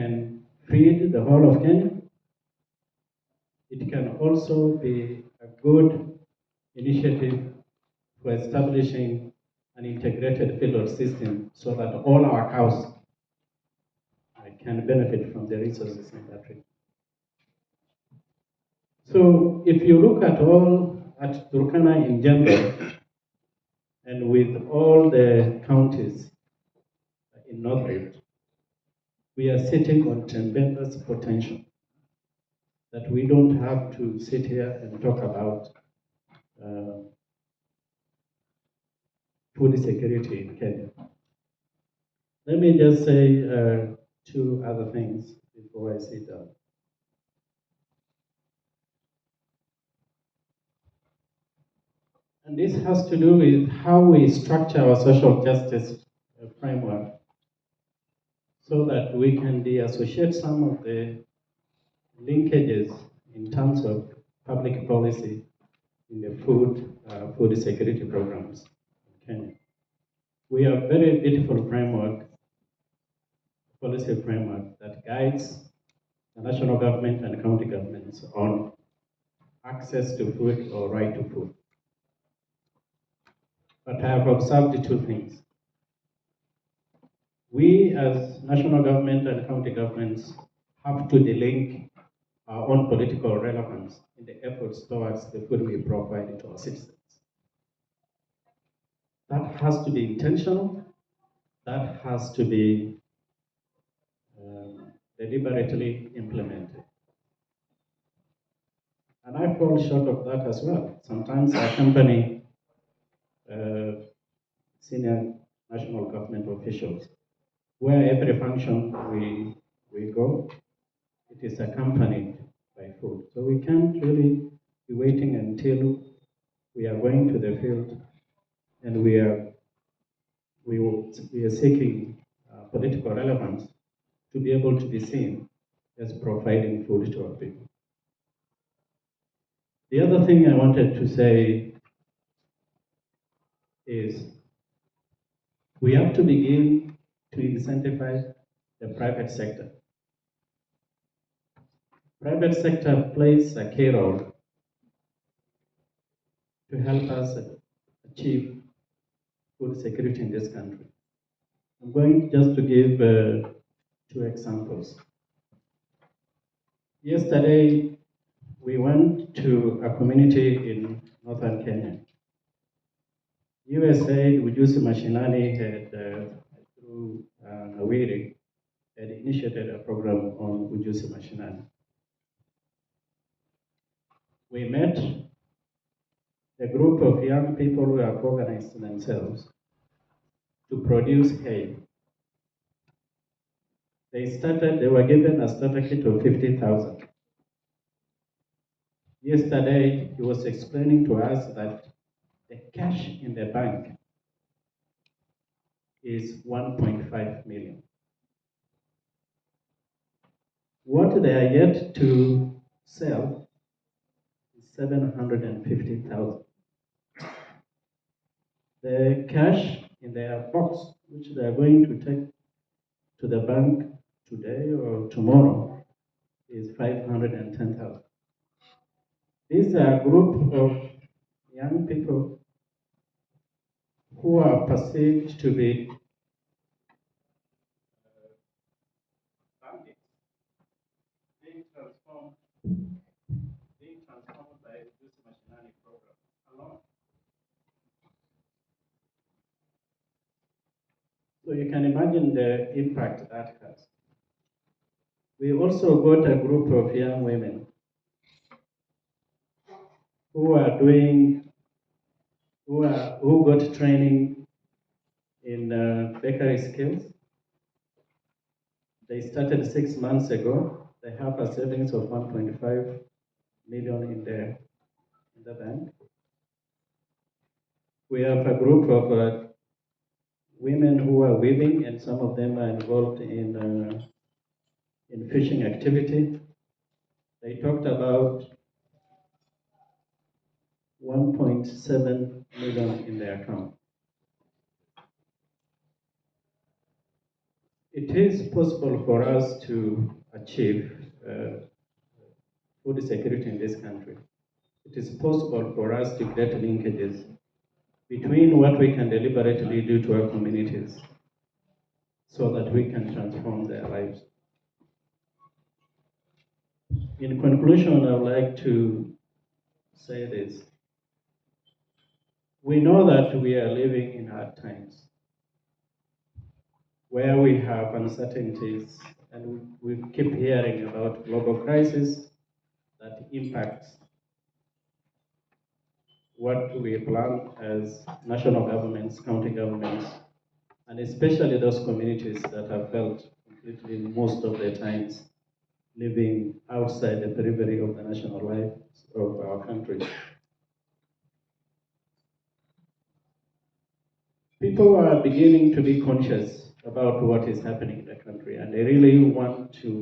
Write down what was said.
can feed the whole of Kenya. It can also be a good initiative for establishing an integrated feeder system so that all our cows can benefit from the resources in that region. So if you look at Turkana in general, and with all the counties in North Rift, we are sitting on tremendous potential that we don't have to sit here and talk about food security in Kenya. Let me just say two other things before I sit down. And this has to do with how we structure our social justice framework so that we can de-associate some of the linkages in terms of public policy in the food security programs in Kenya. We have very beautiful framework, policy framework that guides the national government and county governments on access to food or right to food. But I have observed two things. We as national government and county governments have to delink our own political relevance in the efforts towards the food we provide to our citizens. That has to be intentional. That has to be deliberately implemented. And I fall short of that as well. Sometimes I accompany senior national government officials where every function we go, it is accompanied by food. So we can't really be waiting until we are going to the field and we are seeking political relevance to be able to be seen as providing food to our people. The other thing I wanted to say is we have to begin to incentivize the private sector. Private sector plays a key role to help us achieve food security in this country. I'm going just to give two examples. Yesterday, we went to a community in northern Kenya. USAID, Ujuzi Mashinani, had through Nawiri, had initiated a program on Ujuzi Mashinani. We met a group of young people who have organized themselves to produce hay. They were given a starter kit of 50,000. Yesterday, he was explaining to us that the cash in the bank is 1.5 million. What they are yet to sell is 750,000. The cash in their box, which they are going to take to the bank today or tomorrow, is 510,000. These are a group of young people who are perceived to be bandits being transformed by this Mashinani program alone. So you can imagine the impact that has. We also got a group of young women who got training in bakery skills. They started 6 months ago. They have a savings of 1.5 million in the bank. We have a group of women who are weaving, and some of them are involved in fishing activity. They talked about 1.7 million in their account. it is possible for us to achieve food security in this country. It is possible for us to get linkages between what we can deliberately do to our communities so that we can transform their lives. In conclusion, I would like to say this. We know that we are living in hard times where we have uncertainties, and we keep hearing about global crisis that impacts what we plan as national governments, county governments, and especially those communities that have felt completely most of their times living outside the periphery of the national life of our country. People are beginning to be conscious about what is happening in the country, and they really want to